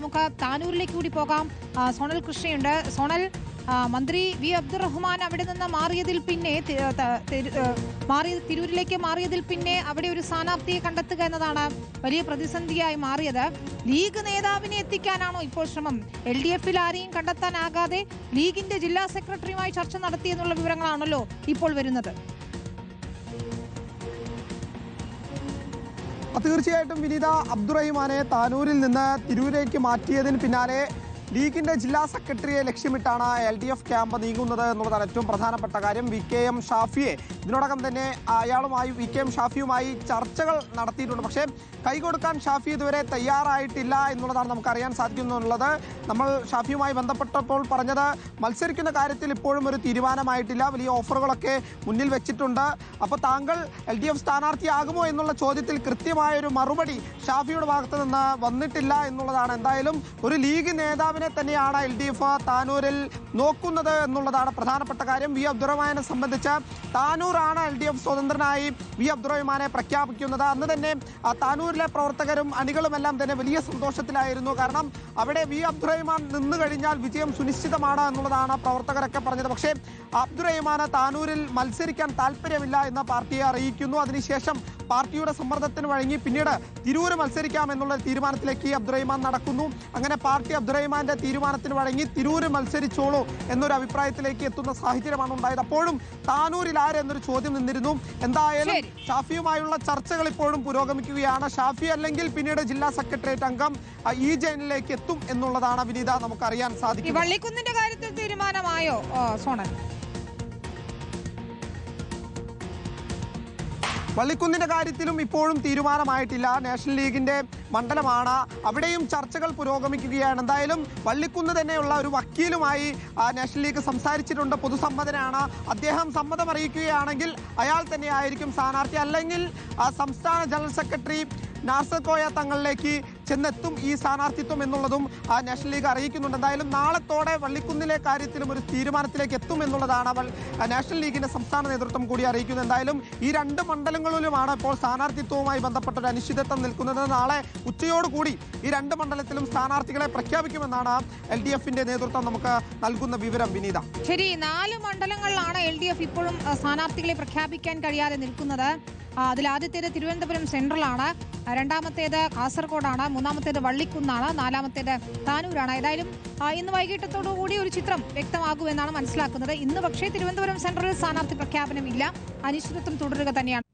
നമുക്ക് താനൂരിലേക്ക് കൂടി പോകാം. സോണൽ കൃഷ്ണയുണ്ട്. സോണൽ, മന്ത്രി വി അബ്ദുറഹ്മാൻ അവിടെ നിന്ന് മാറിയതിൽ പിന്നെ തിരൂരിലേക്ക് മാറിയതിൽ പിന്നെ അവിടെ ഒരു സ്ഥാനാർത്ഥിയെ കണ്ടെത്തുക എന്നതാണ് വലിയ പ്രതിസന്ധിയായി മാറിയത്. ലീഗ് നേതാവിനെ എത്തിക്കാനാണോ ഇപ്പോൾ ശ്രമം? LDF-ൽ ആരെയും കണ്ടെത്താനാകാതെ ലീഗിന്റെ ജില്ലാ സെക്രട്ടറിയുമായി ചർച്ച നടത്തിയെന്നുള്ള വിവരങ്ങളാണല്ലോ ഇപ്പോൾ വരുന്നത്. തീർച്ചയായിട്ടും വിനീത, അബ്ദുറഹിമാനെ താനൂരിൽ നിന്ന് തിരൂരിലേക്ക് മാറ്റിയതിന് പിന്നാലെ ലീഗിന്റെ ജില്ലാ സെക്രട്ടറിയെ ലക്ഷ്യമിട്ടാണ് LDF ക്യാമ്പ് നീങ്ങുന്നത് എന്നുള്ളതാണ് ഏറ്റവും പ്രധാനപ്പെട്ട കാര്യം. VKM ഷാഫിയെ ഇതിനോടകം തന്നെ VKM ഷാഫിയുമായി ചർച്ചകൾ നടത്തിയിട്ടുണ്ട്. പക്ഷേ കൈകൊടുക്കാൻ ഷാഫി ഇതുവരെ തയ്യാറായിട്ടില്ല എന്നുള്ളതാണ് നമുക്കറിയാൻ സാധിക്കുന്നുള്ളത്. നമ്മൾ ഷാഫിയുമായി ബന്ധപ്പെട്ടപ്പോൾ പറഞ്ഞത് മത്സരിക്കുന്ന കാര്യത്തിൽ ഇപ്പോഴും ഒരു തീരുമാനമായിട്ടില്ല, വലിയ ഓഫറുകളൊക്കെ മുന്നിൽ വെച്ചിട്ടുണ്ട്. അപ്പോൾ താങ്കൾ LDF സ്ഥാനാർത്ഥിയാകുമോ എന്നുള്ള ചോദ്യത്തിൽ കൃത്യമായൊരു മറുപടി ഷാഫിയുടെ ഭാഗത്ത് നിന്ന് വന്നിട്ടില്ല എന്നുള്ളതാണ്. എന്തായാലും ഒരു ലീഗ് നേതാവിനെ തന്നെയാണ് LDF താനൂരിൽ നോക്കുന്നത് എന്നുള്ളതാണ് പ്രധാനപ്പെട്ട കാര്യം. വി അബ്ദുറഹ്മാനെ സംബന്ധിച്ച് താനൂറാണ് LDF സ്വതന്ത്രനായി വി അബ്ദുറഹ്മാനെ പ്രഖ്യാപിക്കുന്നത്. അന്ന് തന്നെ താനൂരിലെ പ്രവർത്തകരും അണികളുമെല്ലാം തന്നെ വലിയ സന്തോഷത്തിലായിരുന്നു. കാരണം അവിടെ വി അബ്ദുറഹ്മാൻ നിന്ന് കഴിഞ്ഞാൽ വിജയം സുനിശ്ചിതമാണ് എന്നുള്ളതാണ് പ്രവർത്തകരൊക്കെ പറഞ്ഞത്. പക്ഷേ അബ്ദുറഹ്മാന് താനൂരിൽ മത്സരിക്കാൻ താല്പര്യമില്ല എന്ന് പാർട്ടിയെ അറിയിക്കുന്നു. അതിനുശേഷം പാർട്ടിയുടെ സമ്മർദ്ദത്തിന് വഴങ്ങി പിന്നീട് തിരൂര് മത്സരിക്കാം എന്നുള്ള തീരുമാനത്തിലേക്ക് അബ്ദുറഹ്മാൻ നടക്കുന്നു. അങ്ങനെ പാർട്ടി അബ്ദുറഹ്മാന്റെ തീരുമാനത്തിന് വഴങ്ങി തിരൂര് മത്സരിച്ചോളൂ എന്നൊരു അഭിപ്രായത്തിലേക്ക് എത്തുന്ന സാഹചര്യമാണ് ഉണ്ടായത്. അപ്പോഴും താനൂരിൽ ആരെന്നൊരു ചോദ്യം നിന്നിരുന്നു. എന്തായാലും ഷാഫിയുമായുള്ള ചർച്ചകൾ ഇപ്പോഴും പുരോഗമിക്കുകയാണ്. ഷാഫി അല്ലെങ്കിൽ പിന്നീട് ജില്ലാ സെക്രട്ടേറിയറ്റ് അംഗം ജെയിനിലേക്ക് എത്തും എന്നുള്ളതാണ് വിനീത നമുക്കറിയാൻ സാധിക്കും. വള്ളിക്കുന്നിന്റെ കാര്യത്തിൽ തീരുമാനമായോ സോണൽ? വള്ളിക്കുന്നിന്റെ കാര്യത്തിലും ഇപ്പോഴും തീരുമാനമായിട്ടില്ല. നാഷണൽ ലീഗിന്റെ മണ്ഡലമാണ്, അവിടെയും ചർച്ചകൾ പുരോഗമിക്കുകയാണ്. എന്തായാലും വള്ളിക്കുന്ന് തന്നെയുള്ള ഒരു വക്കീലുമായി നാഷണൽ ലീഗ് സംസാരിച്ചിട്ടുണ്ട്. പൊതുസമ്മതനാണ് അദ്ദേഹം. സമ്മതം അറിയിക്കുകയാണെങ്കിൽ അയാൾ തന്നെ ആയിരിക്കും സ്ഥാനാർത്ഥി. അല്ലെങ്കിൽ സംസ്ഥാന ജനറൽ സെക്രട്ടറി നാസർ കോയ തങ്ങളിലേക്ക് ചെന്നെത്തും ഈ സ്ഥാനാർത്ഥിത്വം എന്നുള്ളതും നാഷണൽ ലീഗ് അറിയിക്കുന്നുണ്ട്. എന്തായാലും നാളത്തോടെ വള്ളിക്കുന്നിലെ കാര്യത്തിലും ഒരു തീരുമാനത്തിലേക്ക് എത്തും എന്നുള്ളതാണ് നാഷണൽ ലീഗിന്റെ സംസ്ഥാന നേതൃത്വം കൂടി അറിയിക്കുന്നത്. എന്തായാലും ഈ രണ്ട് മണ്ഡലങ്ങളിലുമാണ് ഇപ്പോൾ സ്ഥാനാർത്ഥിത്വവുമായി ബന്ധപ്പെട്ട ഒരു അനിശ്ചിതത്വം നിൽക്കുന്നത്. നാളെ ഉച്ചയോടുകൂടി ഈ രണ്ട് മണ്ഡലത്തിലും സ്ഥാനാർത്ഥികളെ പ്രഖ്യാപിക്കുമെന്നാണ് LDF-ന്റെ നേതൃത്വം നമുക്ക് നൽകുന്ന വിവരം. വിനീത, ശരി, 4 മണ്ഡലങ്ങളിലാണ് LDF ഇപ്പോഴും സ്ഥാനാർത്ഥികളെ പ്രഖ്യാപിക്കാൻ കഴിയാതെ നിൽക്കുന്നത്. അതിൽ ആദ്യത്തേത് തിരുവനന്തപുരം സെൻട്രലാണ്, രണ്ടാമത്തേത് കാസർഗോഡാണ്, മൂന്നാമത്തേത് വള്ളിക്കുന്നാണ്, നാലാമത്തേത് താനൂരാണ്. ഏതായാലും ഇന്ന് വൈകിട്ടത്തോടുകൂടി ഒരു ചിത്രം വ്യക്തമാകുമെന്നാണ് മനസ്സിലാക്കുന്നത്. ഇന്ന് പക്ഷേ തിരുവനന്തപുരം സെൻട്രലിൽ സ്ഥാനാർത്ഥി പ്രഖ്യാപനമില്ല, അനിശ്ചിതത്വം തുടരുക തന്നെയാണ്.